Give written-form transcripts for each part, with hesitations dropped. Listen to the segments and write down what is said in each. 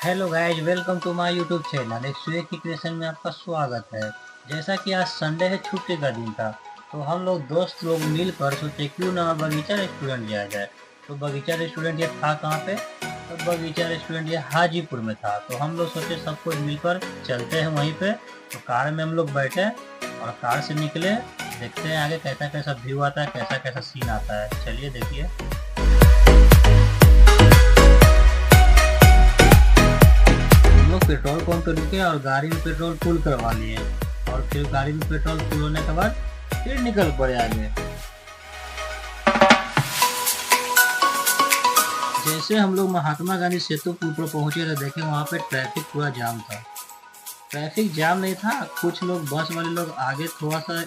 Hello guys, welcome to my YouTube channel. एक सुए की क्रिएशन में आपका स्वागत है। जैसा कि आज संडे है, छुट्टी का दिन था, तो हम लोग दोस्त लोग मिलकर सोचे क्यों ना बगीचा रेस्टोरेंट जाया जाए। तो बगीचा रेस्टोरेंट ये था कहाँ पे? तो बगीचा रेस्टोरेंट ये हाजीपुर में था। तो हम लोग सोचे सब कुछ मिलकर चलते हैं वहीं पे। तो कार में हम लोग बैठे और कार से निकले। देखते हैं आगे कैसा कैसा व्यू आता है, कैसा कैसा सीन आता है। चलिए देखिए। लोग पेट्रोल पंप पे रुके और गाड़ी में पेट्रोल फुल करवा लिए और फिर गाड़ी में पेट्रोल फुल होने के बाद फिर निकल पड़े आगे। जैसे हम लोग महात्मा गांधी सेतु पुल पर पहुंचे तो देखे वहां पे ट्रैफिक पूरा जाम था। ट्रैफिक जाम नहीं था, कुछ लोग बस वाले लोग आगे थोड़ा सा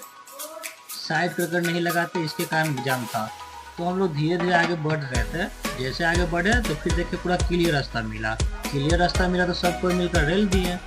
साइड कर नहीं लगाते, इसके कारण जाम था। तो हम लोग धीरे धीरे आगे बढ़ रहे थे। जैसे आगे बढ़े तो फिर देखे पूरा क्लियर रास्ता मिला। क्लियर रास्ता मिला तो सबको मिलकर रेल दिए।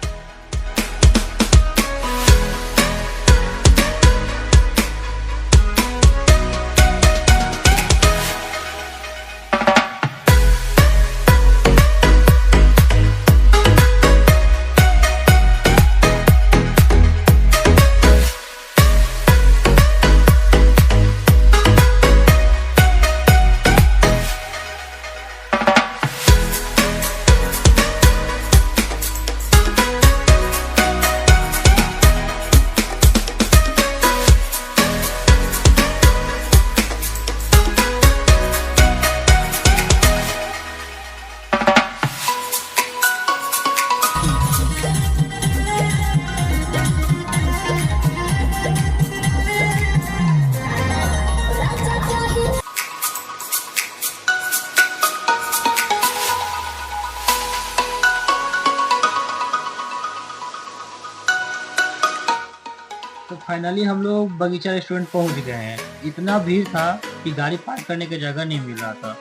तो फाइनली हम लोग बगीचा रेस्टोरेंट पहुंच गए हैं। इतना भीड़ था कि गाड़ी पार्क करने की जगह नहीं मिल रहा था।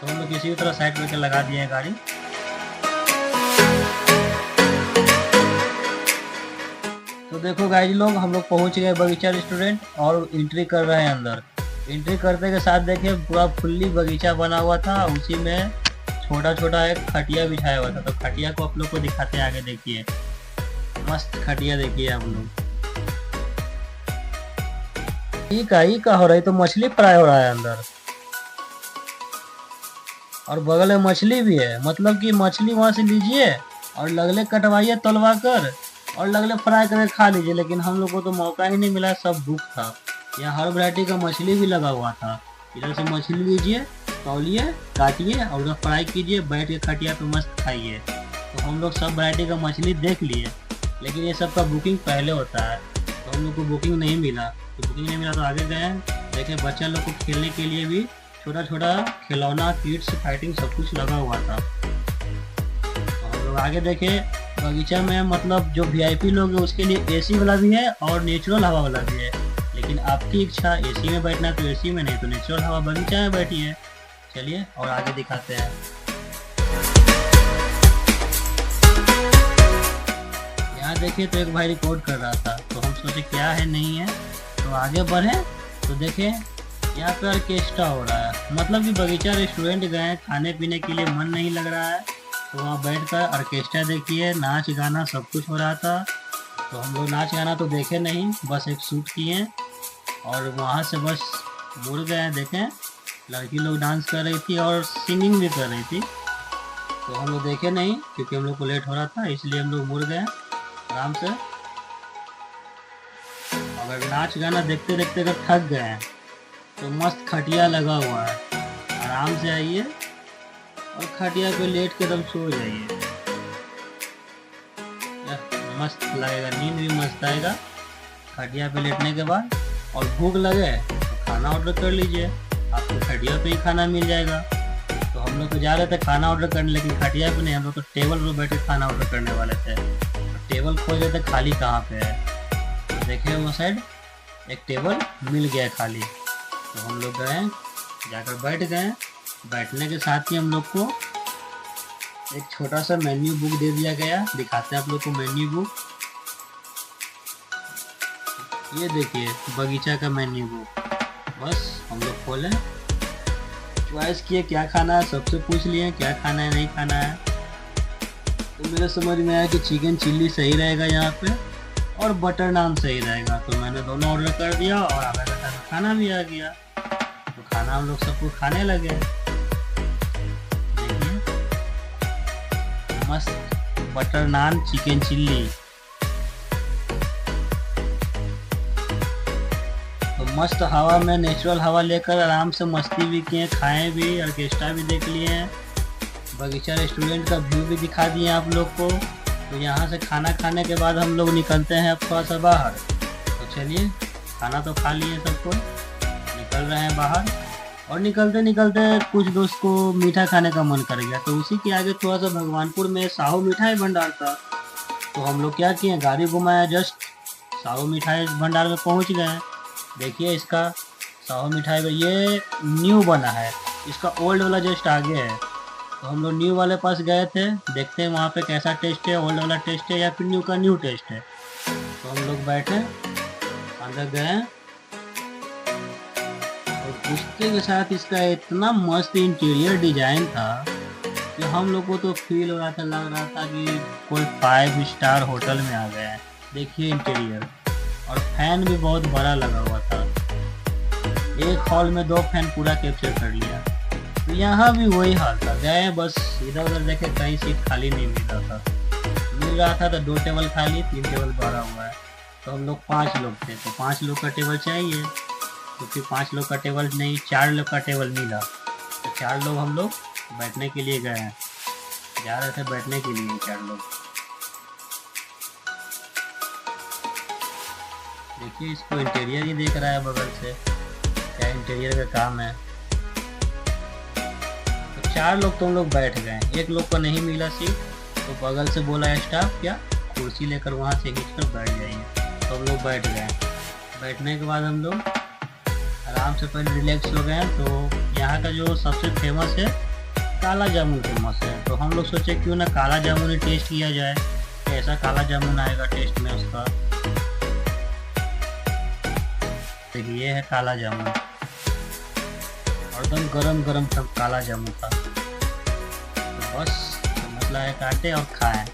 तो हम लोग किसी भी तरह साइड करके लगा दिए हैं गाड़ी। तो देखो गाइज लोग, हम लोग पहुंच गए बगीचा रेस्टोरेंट और एंट्री कर रहे हैं अंदर। एंट्री करते के साथ देखिए पूरा फुल्ली बगीचा बना हुआ था। उसी में छोटा छोटा एक खटिया बिछाया हुआ था। तो खटिया को आप लोग को दिखाते हैं, आगे देखिए। मस्त खटिया देखिए आप लोग। ई का हो रहा है? तो मछली फ्राई हो रहा है अंदर, और बगल में मछली भी है। मतलब कि मछली वहां से लीजिए और लगले कटवाइए तलवा कर और लगले फ्राई करके खा लीजिए। लेकिन हम लोग को तो मौका ही नहीं मिला, सब बुक था। यहाँ हर वैरायटी का मछली भी लगा हुआ था। इधर से मछली लीजिए, तौलिए, काटिए और उधर फ्राई कीजिए, बैठ के खटिया पे मस्त खाइए। तो हम लोग सब वैरायटी का मछली देख लिए, लेकिन ये सब का बुकिंग पहले होता है, तो हम लोग को बुकिंग नहीं मिला। तो बुकिंग नहीं मिला तो आगे गए। देखे बच्चा लोग को खेलने के लिए भी छोटा छोटा खिलौना, किड्स, फाइटिंग सब कुछ लगा हुआ था। तो हम लोग आगे देखे बगीचा में, मतलब जो वीआईपी लोग हैं उसके लिए एसी वाला भी है और नेचुरल हवा वाला भी है। लेकिन आपकी इच्छा एसी में बैठना तो एसी में, नहीं तो नेचुरल हवा बगीचा में बैठिए। चलिए और आगे दिखाते हैं। यहाँ देखिए तो एक भाई रिकॉर्ड कर रहा था, तो हम सोचे क्या है नहीं है। तो आगे बढ़े तो देखे यहाँ पे ऑर्केस्ट्रा हो रहा है। मतलब कि बगीचा रेस्टोरेंट गए, खाने पीने के लिए मन नहीं लग रहा है, तो वहाँ बैठकर ऑर्केस्ट्रा देखिए, नाच गाना सब कुछ हो रहा था। तो हम लोग नाच गाना तो देखे नहीं, बस एक शूट किए और वहाँ से बस मुड़ गए। देखें लड़की लोग डांस कर रही थी और सिंगिंग भी कर रही थी। तो हम लोग देखे नहीं क्योंकि हम लोग को लेट हो रहा था, इसलिए हम लोग मुड़ गए आराम से। अगर नाच गाना देखते देखते अगर थक गए हैं तो मस्त खटिया लगा हुआ है, आराम से आइए और खटिया पे लेट के एकदम सो जाइए। मस्त लगेगा, नींद भी मस्त आएगा खटिया पे लेटने के बाद। और भूख लगे तो खाना ऑर्डर कर लीजिए, आपको खटिया पे ही खाना मिल जाएगा। तो हम लोग तो जा रहे थे खाना ऑर्डर करने, लेकिन खटिया पे नहीं, हम लोग तो टेबल पर बैठ के खाना ऑर्डर करने वाले थे। तो टेबल खोज रहे थे खाली कहाँ पे है। तो देखे वो साइड एक टेबल मिल गया खाली। तो हम लोग गए, जाकर बैठ गए। बैठने के साथ ही हम लोग को एक छोटा सा मेन्यू बुक दे दिया गया। दिखाते हैं आप लोग को मेन्यू बुक। ये देखिए बगीचा का मेन्यू बुक। बस हम लोग खोले, चॉइस किए क्या खाना है, सबसे पूछ लिए क्या खाना है नहीं खाना है। तो मेरे समझ में आया कि चिकन चिल्ली सही रहेगा यहाँ पे और बटर नान सही रहेगा, तो मैंने दोनों ऑर्डर कर दिया और आधा घंटा में खाना भी आ गया। तो खाना हम लोग सबको खाने लगे। देखिए मस्त बटर नान चिकन चिल्ली। तो मस्त हवा में नेचुरल हवा लेकर आराम से मस्ती भी किए, खाएं भी, ऑर्केस्ट्रा भी देख लिए हैं, बगीचा रेस्टोरेंट का व्यू भी दिखा दिए आप लोग को। तो यहाँ से खाना खाने के बाद हम लोग निकलते हैं अब थोड़ा सा बाहर। तो चलिए, खाना तो खा लिए सबको, निकल रहे हैं बाहर। और निकलते निकलते कुछ दोस्त को मीठा खाने का मन कर गया, तो उसी के आगे थोड़ा सा भगवानपुर में साहू मिठाई भंडार था। तो हम लोग क्या किए, गाड़ी घुमाया, जस्ट साहू मिठाई भंडार में पहुँच गए। देखिए इसका साहू मिठाई में ये न्यू बना है, इसका ओल्ड वाला जस्ट आगे है। तो हम लोग न्यू वाले पास गए थे, देखते हैं वहाँ पे कैसा टेस्ट है, ओल्ड वाला टेस्ट है या फिर न्यू का न्यू टेस्ट है। तो हम लोग बैठे, अंदर गए और उसके के साथ इसका इतना मस्त इंटीरियर डिजाइन था कि हम लोग को तो फील हो रहा था, लग रहा था कि कोई 5 स्टार होटल में आ गए हैं। देखिए इंटीरियर, और फैन भी बहुत बड़ा लगा हुआ था, एक हॉल में 2 फैन पूरा कैप्चर कर लिया। तो यहाँ भी वही हाल था, गए बस इधर उधर देखे, कहीं सीट खाली नहीं मिल रहा था तो 2 टेबल खाली, 3 टेबल भरा हुआ है। तो हम लोग 5 लोग थे, तो 5 लोग का टेबल चाहिए, तो फिर 5 लोग का टेबल नहीं, 4 लोग का टेबल मिला। तो 4 लोग हम लोग बैठने के लिए गए हैं, जा रहे थे बैठने के लिए 4 लोग। देखिए इसको इंटीरियर ही देख रहा है बगल से, क्या इंटीरियर का काम है। तो 4 लोग तो हम लोग बैठ गए, एक लोग को नहीं मिला सीट, तो बगल से बोला स्टाफ क्या कुर्सी लेकर वहाँ से खींच कर बैठ जाइए। तो हम लोग बैठ गए। बैठने के बाद हम लोग आराम से पहले रिलैक्स हो गए। तो यहाँ का जो सबसे फेमस है काला जामुन फेमस है, तो हम लोग सोचे क्यों ना काला जामुन ही टेस्ट किया जाए, कैसा काला जामुन आएगा टेस्ट में उसका। ये है काला जामुन, और एकदम गरम गरम सब काला जामुन था। तो बस तो मसला है काटे और खाएं।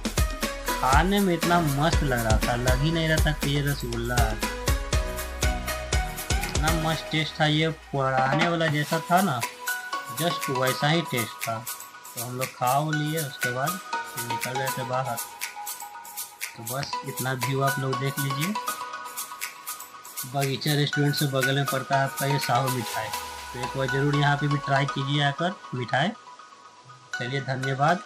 खाने में इतना मस्त लग रहा था, लग ही नहीं रहा था कि ये रसगुल्ला है, इतना मस्त टेस्ट था। ये पुराने वाला जैसा था ना, जस्ट वैसा ही टेस्ट था। तो हम लोग खा लिए, उसके बाद फिर निकल रहे थे बाहर। तो बस इतना व्यू आप लोग देख लीजिए। बगीचा रेस्टोरेंट से बगल में पड़ता है आपका ये साहू मिठाई, तो एक बार ज़रूर यहाँ पे भी ट्राई कीजिए आकर मिठाई। चलिए धन्यवाद।